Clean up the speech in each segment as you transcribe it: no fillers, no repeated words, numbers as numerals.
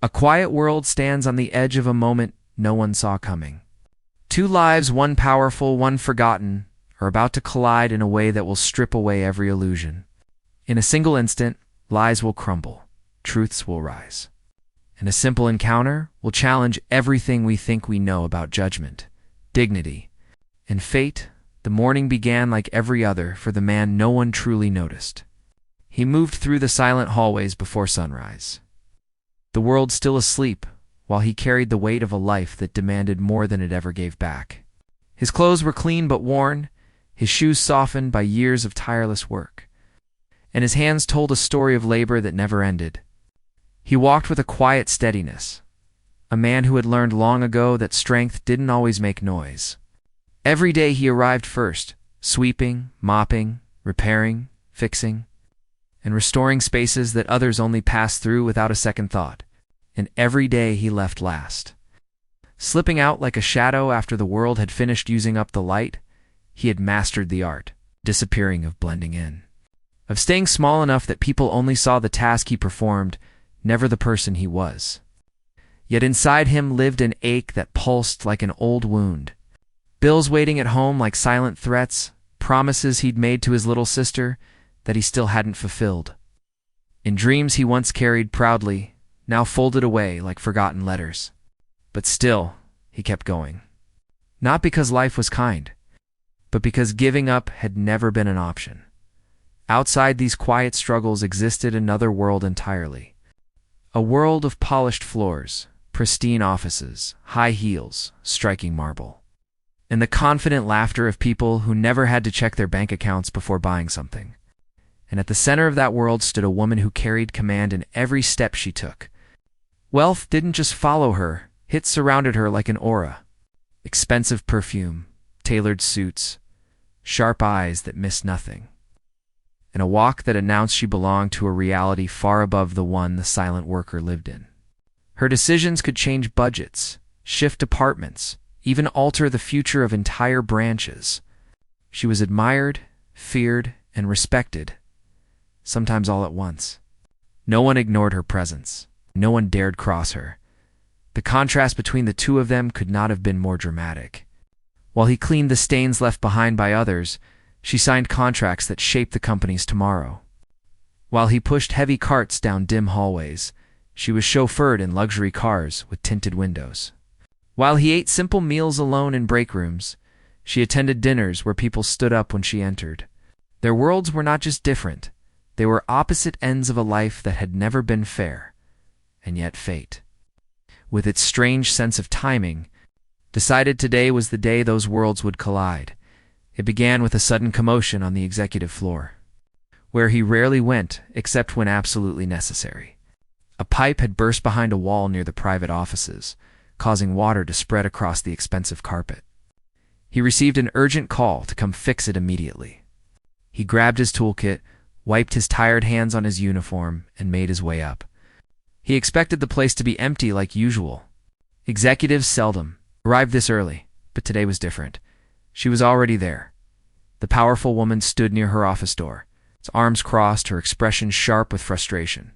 A quiet world stands on the edge of a moment no one saw coming. Two lives, one powerful, one forgotten, are about to collide in a way that will strip away every illusion. In a single instant, lies will crumble, truths will rise. And a simple encounter will challenge everything we think we know about judgment, dignity, and fate. The morning began like every other for the man no one truly noticed. He moved through the silent hallways before sunrise. The world still asleep, while he carried the weight of a life that demanded more than it ever gave back. His clothes were clean but worn, his shoes softened by years of tireless work, and his hands told a story of labor that never ended. He walked with a quiet steadiness, a man who had learned long ago that strength didn't always make noise. Every day he arrived first, sweeping, mopping, repairing, fixing, and restoring spaces that others only passed through without a second thought. And every day he left last. Slipping out like a shadow after the world had finished using up the light, he had mastered the art, disappearing, of blending in, of staying small enough that people only saw the task he performed, never the person he was. Yet inside him lived an ache that pulsed like an old wound. Bills waiting at home like silent threats, promises he'd made to his little sister that he still hadn't fulfilled. In dreams he once carried proudly, now folded away like forgotten letters. But still, he kept going. Not because life was kind, but because giving up had never been an option. Outside these quiet struggles existed another world entirely. A world of polished floors, pristine offices, high heels, striking marble, and the confident laughter of people who never had to check their bank accounts before buying something. And at the center of that world stood a woman who carried command in every step she took. Wealth didn't just follow her, it surrounded her like an aura. Expensive perfume, tailored suits, sharp eyes that missed nothing, and a walk that announced she belonged to a reality far above the one the silent worker lived in. Her decisions could change budgets, shift departments, even alter the future of entire branches. She was admired, feared, and respected, sometimes all at once. No one ignored her presence. No one dared cross her. The contrast between the two of them could not have been more dramatic. While he cleaned the stains left behind by others, she signed contracts that shaped the company's tomorrow. While he pushed heavy carts down dim hallways, she was chauffeured in luxury cars with tinted windows. While he ate simple meals alone in break rooms, she attended dinners where people stood up when she entered. Their worlds were not just different, they were opposite ends of a life that had never been fair. And yet fate, with its strange sense of timing, decided today was the day those worlds would collide. It began with a sudden commotion on the executive floor, where he rarely went except when absolutely necessary. A pipe had burst behind a wall near the private offices, causing water to spread across the expensive carpet. He received an urgent call to come fix it immediately. He grabbed his toolkit, wiped his tired hands on his uniform, and made his way up. He expected the place to be empty like usual. Executives seldom arrived this early, but today was different. She was already there. The powerful woman stood near her office door, its arms crossed, her expression sharp with frustration.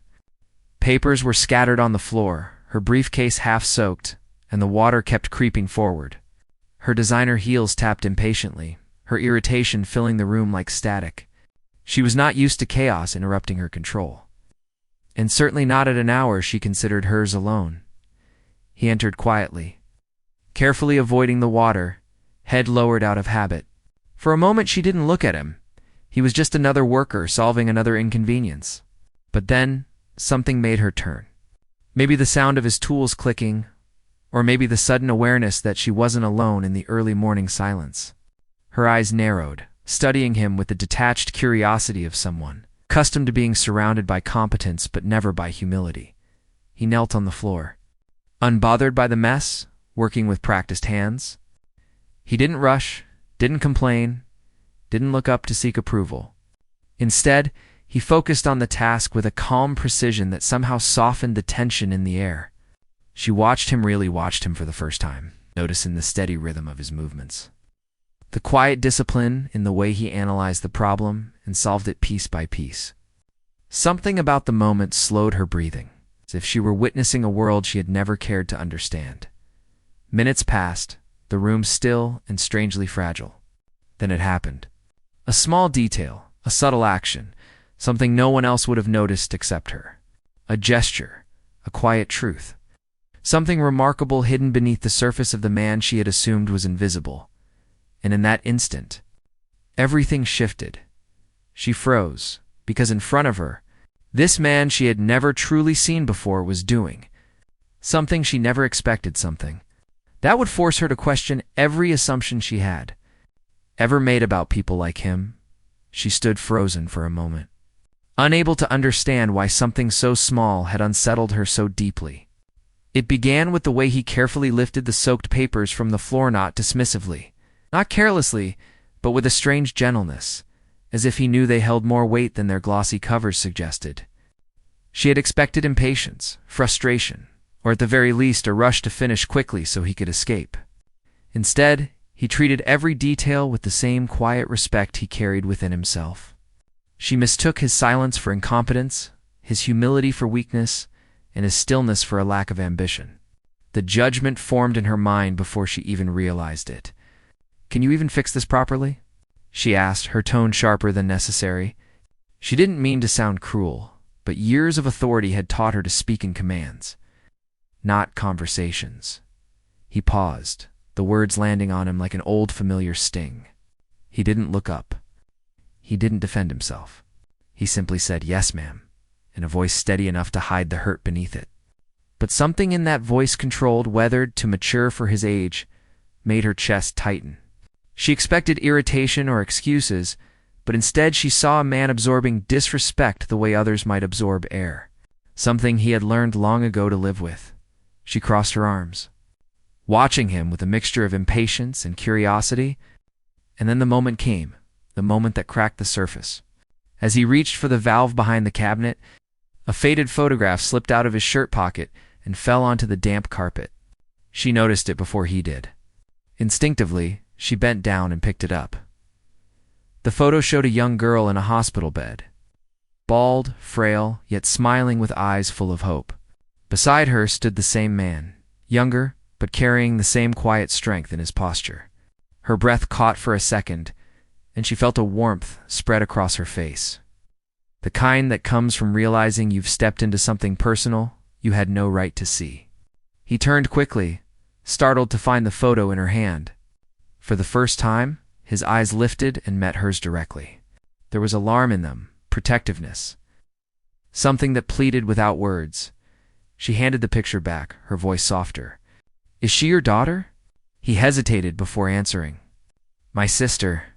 Papers were scattered on the floor, her briefcase half-soaked, and the water kept creeping forward. Her designer heels tapped impatiently, her irritation filling the room like static. She was not used to chaos interrupting her control, and certainly not at an hour she considered hers alone. He entered quietly, carefully avoiding the water, head lowered out of habit. For a moment she didn't look at him. He was just another worker solving another inconvenience. But then, something made her turn. Maybe the sound of his tools clicking, or maybe the sudden awareness that she wasn't alone in the early morning silence. Her eyes narrowed, studying him with the detached curiosity of someone accustomed to being surrounded by competence but never by humility. He knelt on the floor, unbothered by the mess, working with practiced hands. He didn't rush, didn't complain, didn't look up to seek approval. Instead, he focused on the task with a calm precision that somehow softened the tension in the air. She really watched him for the first time, noticing the steady rhythm of his movements, the quiet discipline in the way he analyzed the problem and solved it piece by piece. Something about the moment slowed her breathing. as if she were witnessing a world she had never cared to understand. Minutes passed, the room still and strangely fragile. Then it happened. A small detail, a subtle action, something no one else would have noticed except her. A gesture, a quiet truth. Something remarkable hidden beneath the surface of the man she had assumed was invisible. And in that instant, everything shifted. She froze, because in front of her, this man she had never truly seen before was doing something she never expected, something that would force her to question every assumption she had ever made about people like him. She stood frozen for a moment, unable to understand why something so small had unsettled her so deeply. It began with the way he carefully lifted the soaked papers from the floor, not dismissively, not carelessly, but with a strange gentleness, as if he knew they held more weight than their glossy covers suggested. She had expected impatience, frustration, or at the very least a rush to finish quickly so he could escape. Instead, he treated every detail with the same quiet respect he carried within himself. She mistook his silence for incompetence, his humility for weakness, and his stillness for a lack of ambition. The judgment formed in her mind before she even realized it. "Can you even fix this properly?" she asked, her tone sharper than necessary. She didn't mean to sound cruel, but years of authority had taught her to speak in commands, not conversations. He paused, the words landing on him like an old familiar sting. He didn't look up. He didn't defend himself. He simply said, "Yes, ma'am," in a voice steady enough to hide the hurt beneath it. But something in that voice, controlled, weathered, to mature for his age, made her chest tighten. She expected irritation or excuses, but instead she saw a man absorbing disrespect the way others might absorb air, something he had learned long ago to live with. She crossed her arms, watching him with a mixture of impatience and curiosity, and then the moment came, the moment that cracked the surface. As he reached for the valve behind the cabinet, a faded photograph slipped out of his shirt pocket and fell onto the damp carpet. She noticed it before he did. Instinctively, she bent down and picked it up. The photo showed a young girl in a hospital bed, bald, frail, yet smiling with eyes full of hope. Beside her stood the same man, younger, but carrying the same quiet strength in his posture. Her breath caught for a second, and she felt a warmth spread across her face. The kind that comes from realizing you've stepped into something personal you had no right to see. He turned quickly, startled to find the photo in her hand. For the first time, his eyes lifted and met hers directly. There was alarm in them, protectiveness, something that pleaded without words. She handed the picture back, her voice softer. "Is she your daughter?" He hesitated before answering. "My sister."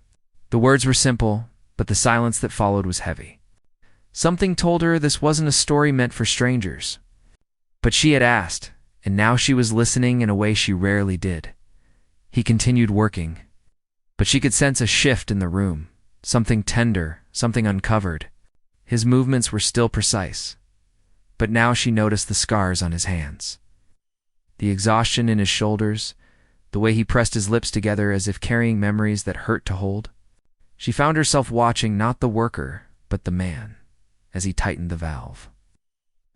The words were simple, but the silence that followed was heavy. Something told her this wasn't a story meant for strangers. But she had asked, and now she was listening in a way she rarely did. He continued working, but she could sense a shift in the room, something tender, something uncovered. His movements were still precise, but now she noticed the scars on his hands, the exhaustion in his shoulders, the way he pressed his lips together as if carrying memories that hurt to hold. She found herself watching not the worker, but the man, as he tightened the valve.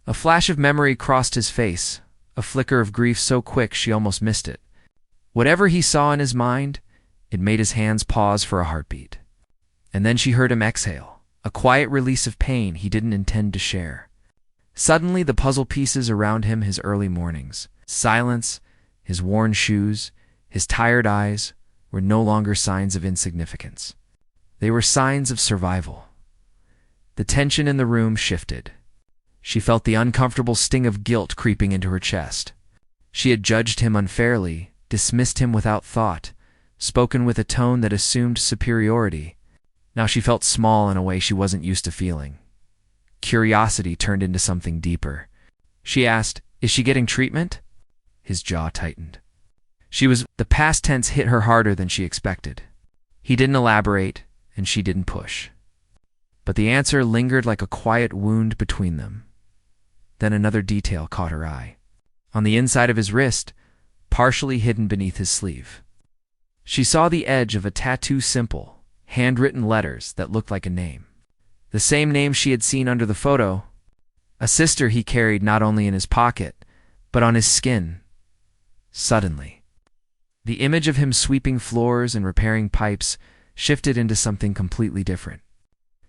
A flash of memory crossed his face, a flicker of grief so quick she almost missed it. Whatever he saw in his mind, it made his hands pause for a heartbeat. And then she heard him exhale, a quiet release of pain he didn't intend to share. Suddenly, the puzzle pieces around him, his early mornings, silence, his worn shoes, his tired eyes, were no longer signs of insignificance. They were signs of survival. The tension in the room shifted. She felt the uncomfortable sting of guilt creeping into her chest. She had judged him unfairly, dismissed him without thought, spoken with a tone that assumed superiority. Now she felt small in a way she wasn't used to feeling. Curiosity turned into something deeper. She asked, "Is she getting treatment?" His jaw tightened. The past tense hit her harder than she expected. He didn't elaborate, and she didn't push. But the answer lingered like a quiet wound between them. Then another detail caught her eye. On the inside of his wrist, partially hidden beneath his sleeve, she saw the edge of a tattoo, simple, handwritten letters that looked like a name. The same name she had seen under the photo, A sister he carried not only in his pocket, but on his skin. Suddenly, the image of him sweeping floors and repairing pipes shifted into something completely different.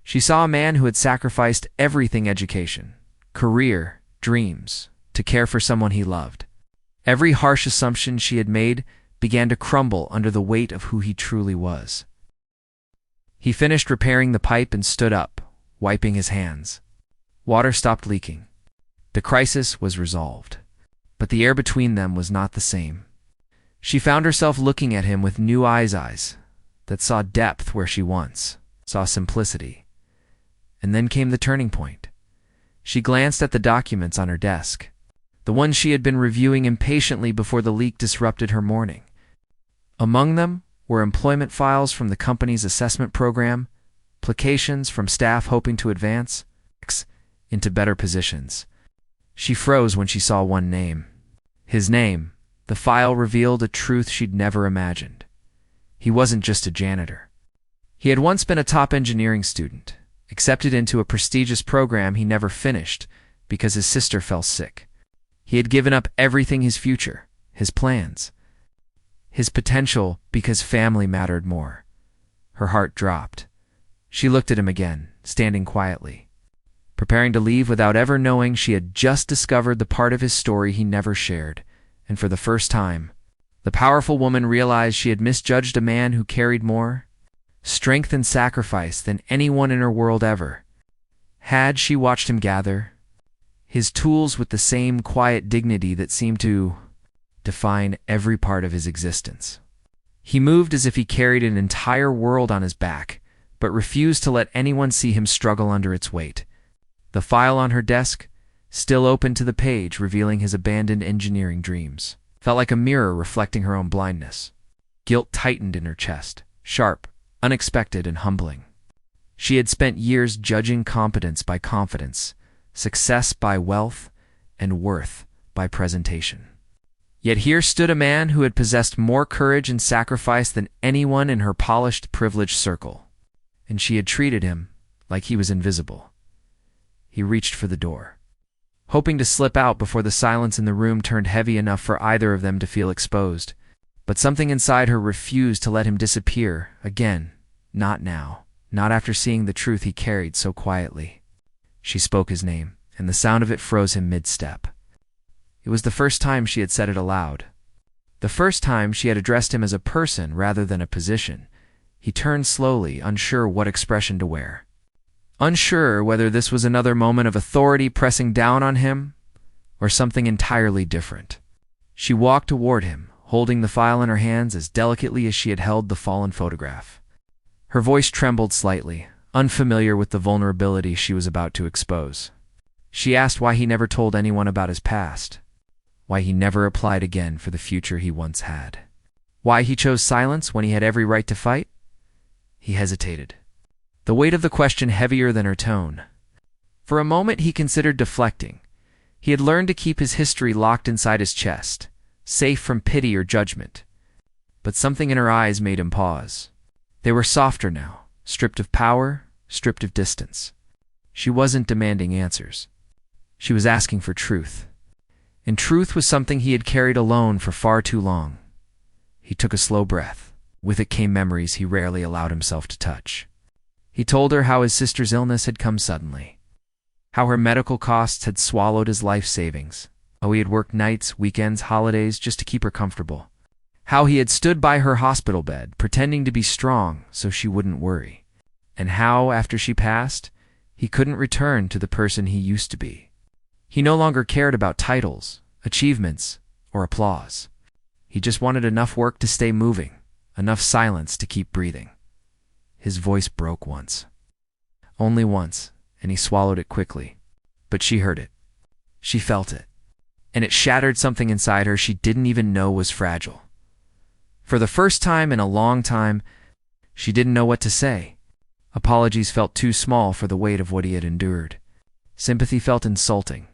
She saw a man who had sacrificed everything: education, career, dreams, to care for someone he loved. Every harsh assumption she had made began to crumble under the weight of who he truly was. He finished repairing the pipe and stood up, wiping his hands. Water stopped leaking. The crisis was resolved. But the air between them was not the same. She found herself looking at him with new eyes that saw depth where she once saw simplicity. And then came the turning point. She glanced at the documents on her desk, the ones she had been reviewing impatiently before the leak disrupted her morning. Among them were employment files from the company's assessment program, applications from staff hoping to advance into better positions. She froze when she saw one name. His name. The file revealed a truth she'd never imagined. He wasn't just a janitor. He had once been a top engineering student, accepted into a prestigious program he never finished because his sister fell sick. He had given up everything: his future, his plans, his potential, because family mattered more. Her heart dropped. She looked at him again, standing quietly, preparing to leave without ever knowing she had just discovered the part of his story he never shared. And for the first time, the powerful woman realized she had misjudged a man who carried more strength and sacrifice than anyone in her world ever. Had she watched him gather his tools with the same quiet dignity that seemed to define every part of his existence. He moved as if he carried an entire world on his back, but refused to let anyone see him struggle under its weight. The file on her desk, still open to the page revealing his abandoned engineering dreams, felt like a mirror reflecting her own blindness. Guilt tightened in her chest, sharp, unexpected, and humbling. She had spent years judging competence by confidence, success by wealth, and worth by presentation. Yet here stood a man who had possessed more courage and sacrifice than anyone in her polished, privileged circle, and she had treated him like he was invisible. He reached for the door, hoping to slip out before the silence in the room turned heavy enough for either of them to feel exposed. But something inside her refused to let him disappear again. Not now, not after seeing the truth he carried so quietly. She spoke his name, and the sound of it froze him mid-step. It was the first time she had said it aloud. The first time she had addressed him as a person rather than a position. He turned slowly, unsure what expression to wear. Unsure whether this was another moment of authority pressing down on him, or something entirely different. She walked toward him, holding the file in her hands as delicately as she had held the fallen photograph. Her voice trembled slightly, unfamiliar with the vulnerability she was about to expose. She asked why he never told anyone about his past, why he never applied again for the future he once had, why he chose silence when he had every right to fight. He hesitated, the weight of the question heavier than her tone. For a moment he considered deflecting. He had learned to keep his history locked inside his chest, safe from pity or judgment. But something in her eyes made him pause. They were softer now, stripped of power, stripped of distance. She wasn't demanding answers. She was asking for truth. And truth was something he had carried alone for far too long. He took a slow breath. With it came memories he rarely allowed himself to touch. He told her how his sister's illness had come suddenly, how her medical costs had swallowed his life savings, how he had worked nights, weekends, holidays just to keep her comfortable, how he had stood by her hospital bed, pretending to be strong so she wouldn't worry, and how, after she passed, he couldn't return to the person he used to be. He no longer cared about titles, achievements, or applause. He just wanted enough work to stay moving, enough silence to keep breathing. His voice broke once. Only once, and he swallowed it quickly. But she heard it. She felt it. And it shattered something inside her she didn't even know was fragile. For the first time in a long time, she didn't know what to say. Apologies felt too small for the weight of what he had endured. Sympathy felt insulting.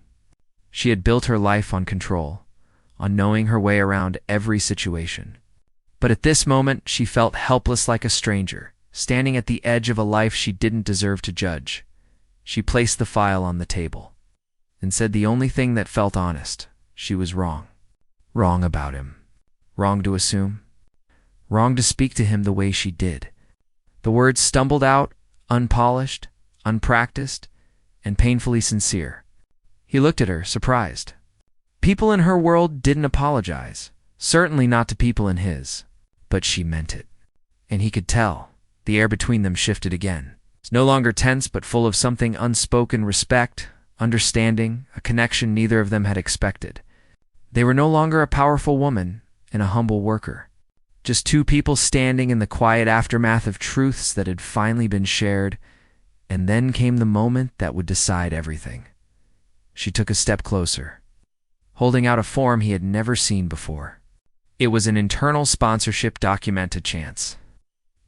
She had built her life on control, on knowing her way around every situation. But at this moment, she felt helpless like a stranger, standing at the edge of a life she didn't deserve to judge. She placed the file on the table. and said the only thing that felt honest. She was wrong. Wrong about him. Wrong to assume. Wrong to speak to him the way she did. The words stumbled out, unpolished, unpracticed, and painfully sincere. He looked at her, surprised. People in her world didn't apologize, certainly not to people in his, but she meant it. And he could tell. The air between them shifted again. It's no longer tense, but full of something unspoken: respect, understanding, a connection neither of them had expected. They were no longer a powerful woman and a humble worker. Just two people standing in the quiet aftermath of truths that had finally been shared, and then came the moment that would decide everything. She took a step closer, holding out a form he had never seen before. It was an internal sponsorship document, a chance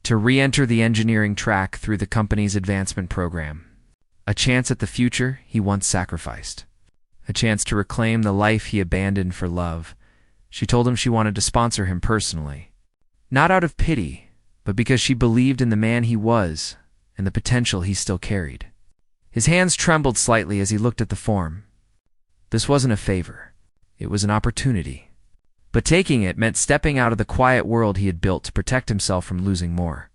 to re-enter the engineering track through the company's advancement program, a chance at the future he once sacrificed, a chance to reclaim the life he abandoned for love. She told him she wanted to sponsor him personally, not out of pity, but because she believed in the man he was and the potential he still carried. His hands trembled slightly as he looked at the form. This wasn't a favor. It was an opportunity. But taking it meant stepping out of the quiet world he had built to protect himself from losing more.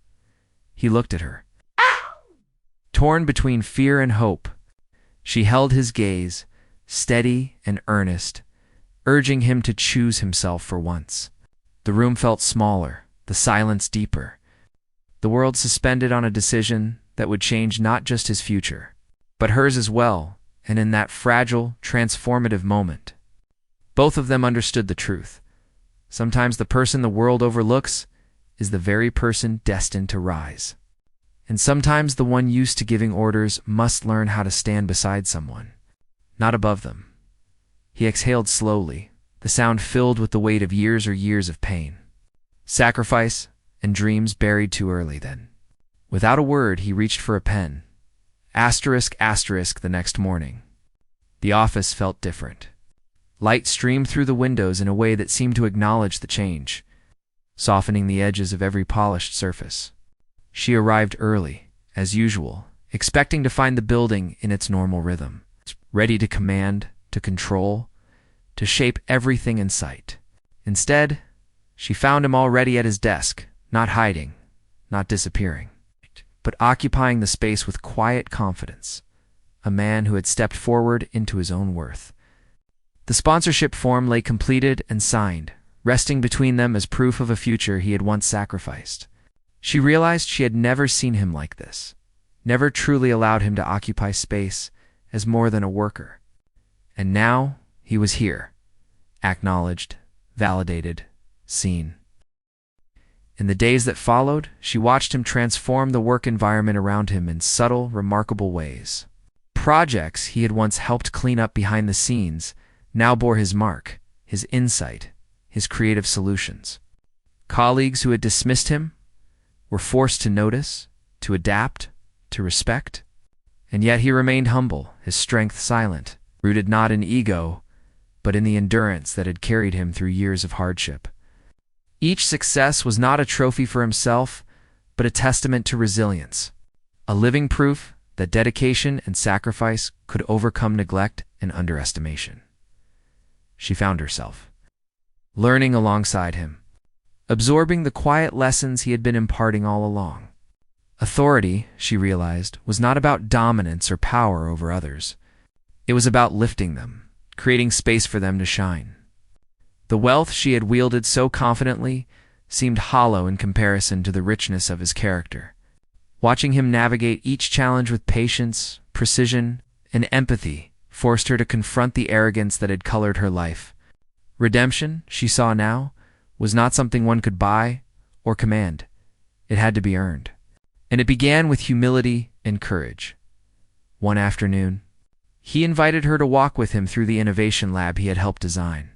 He looked at her. Torn between fear and hope, she held his gaze, steady and earnest, urging him to choose himself for once. The room felt smaller, the silence deeper. The world suspended on a decision that would change not just his future, but hers as well, and in that fragile, transformative moment, both of them understood the truth. Sometimes the person the world overlooks is the very person destined to rise. And sometimes the one used to giving orders must learn how to stand beside someone, not above them. He exhaled slowly, the sound filled with the weight of years of pain, sacrifice, and dreams buried too early then. Without a word, he reached for a pen. Asterisk, asterisk the next morning. The office felt different. Light streamed through the windows in a way that seemed to acknowledge the change, softening the edges of every polished surface. She arrived early, as usual, expecting to find the building in its normal rhythm, ready to command, to control, to shape everything in sight. Instead, she found him already at his desk, not hiding, not disappearing, but occupying the space with quiet confidence, a man who had stepped forward into his own worth. The sponsorship form lay completed and signed, resting between them as proof of a future he had once sacrificed. She realized she had never seen him like this, never truly allowed him to occupy space as more than a worker. And now he was here, acknowledged, validated, seen. In the days that followed, she watched him transform the work environment around him in subtle, remarkable ways. Projects he had once helped clean up behind the scenes now bore his mark, his insight, his creative solutions. Colleagues who had dismissed him were forced to notice, to adapt, to respect. And yet he remained humble, his strength silent, rooted not in ego, but in the endurance that had carried him through years of hardship. Each success was not a trophy for himself, but a testament to resilience, a living proof that dedication and sacrifice could overcome neglect and underestimation. She found herself learning alongside him, absorbing the quiet lessons he had been imparting all along. Authority, she realized, was not about dominance or power over others. It was about lifting them, creating space for them to shine. The wealth she had wielded so confidently seemed hollow in comparison to the richness of his character. Watching him navigate each challenge with patience, precision, and empathy forced her to confront the arrogance that had colored her life. Redemption, she saw now, was not something one could buy or command. It had to be earned. And it began with humility and courage. One afternoon, he invited her to walk with him through the innovation lab he had helped design,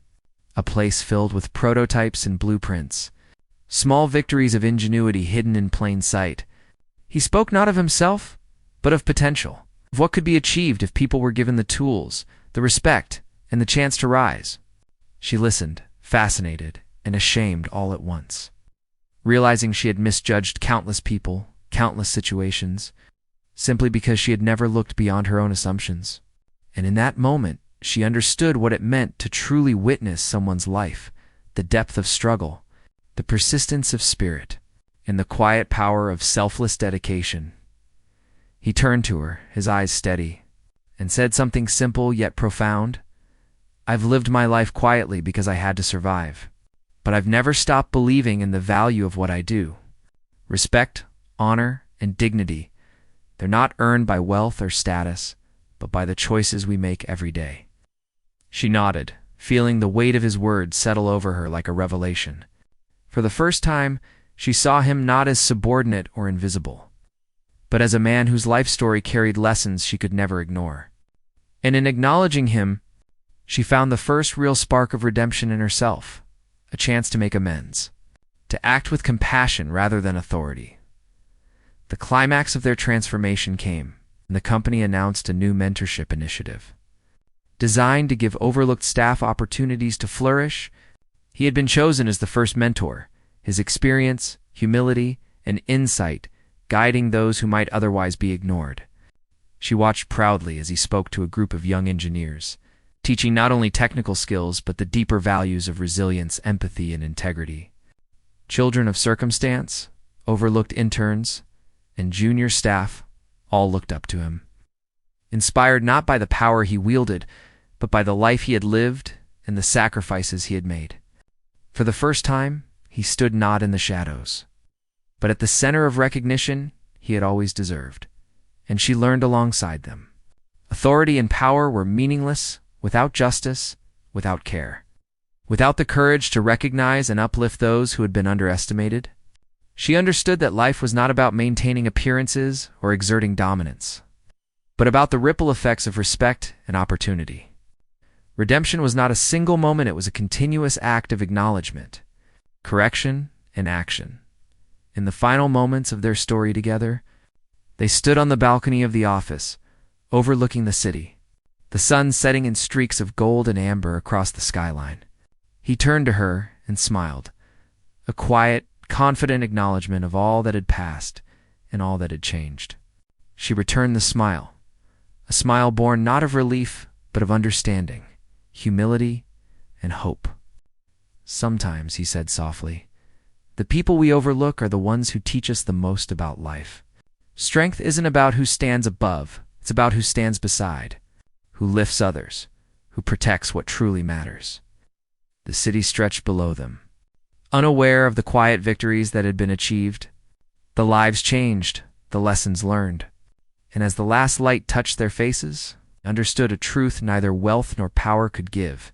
a place filled with prototypes and blueprints, small victories of ingenuity hidden in plain sight. He spoke not of himself, but of potential, of what could be achieved if people were given the tools, the respect, and the chance to rise. She listened, fascinated and ashamed all at once, realizing she had misjudged countless people, countless situations, simply because she had never looked beyond her own assumptions. And in that moment, she understood what it meant to truly witness someone's life, the depth of struggle, the persistence of spirit, and the quiet power of selfless dedication. He turned to her, his eyes steady, and said something simple yet profound. "I've lived my life quietly because I had to survive, but I've never stopped believing in the value of what I do. Respect, honor, and dignity, they're not earned by wealth or status, but by the choices we make every day." She nodded, feeling the weight of his words settle over her like a revelation. For the first time, she saw him not as subordinate or invisible, but as a man whose life story carried lessons she could never ignore. And in acknowledging him, she found the first real spark of redemption in herself, a chance to make amends, to act with compassion rather than authority. The climax of their transformation came, and the company announced a new mentorship initiative. Designed to give overlooked staff opportunities to flourish, he had been chosen as the first mentor, his experience, humility, and insight guiding those who might otherwise be ignored. She watched proudly as he spoke to a group of young engineers, teaching not only technical skills but the deeper values of resilience, empathy, and integrity. Children of circumstance, overlooked interns, and junior staff all looked up to him, inspired not by the power he wielded, but by the life he had lived and the sacrifices he had made. For the first time, he stood not in the shadows, but at the center of recognition he had always deserved, and she learned alongside them. Authority and power were meaningless without justice, without care, without the courage to recognize and uplift those who had been underestimated. She understood that life was not about maintaining appearances or exerting dominance, but about the ripple effects of respect and opportunity. Redemption was not a single moment, it was a continuous act of acknowledgement, correction, and action. In the final moments of their story together, they stood on the balcony of the office, overlooking the city, the sun setting in streaks of gold and amber across the skyline. He turned to her and smiled, a quiet, confident acknowledgement of all that had passed and all that had changed. She returned the smile, a smile born not of relief but of understanding, humility, and hope. "Sometimes," he said softly, "the people we overlook are the ones who teach us the most about life. Strength isn't about who stands above, it's about who stands beside, who lifts others, who protects what truly matters." The city stretched below them, unaware of the quiet victories that had been achieved. The lives changed, the lessons learned, and as the last light touched their faces, understood a truth neither wealth nor power could give.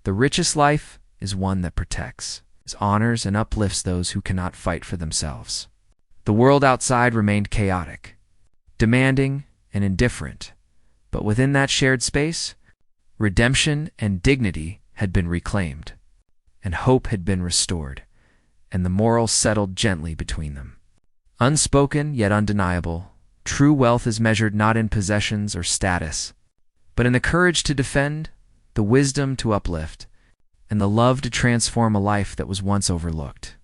The richest life is one that protects, honors, and uplifts those who cannot fight for themselves. The world outside remained chaotic, demanding, and indifferent, but within that shared space, redemption and dignity had been reclaimed, and hope had been restored, and the morals settled gently between them. Unspoken yet undeniable, true wealth is measured not in possessions or status, but in the courage to defend, the wisdom to uplift, and the love to transform a life that was once overlooked.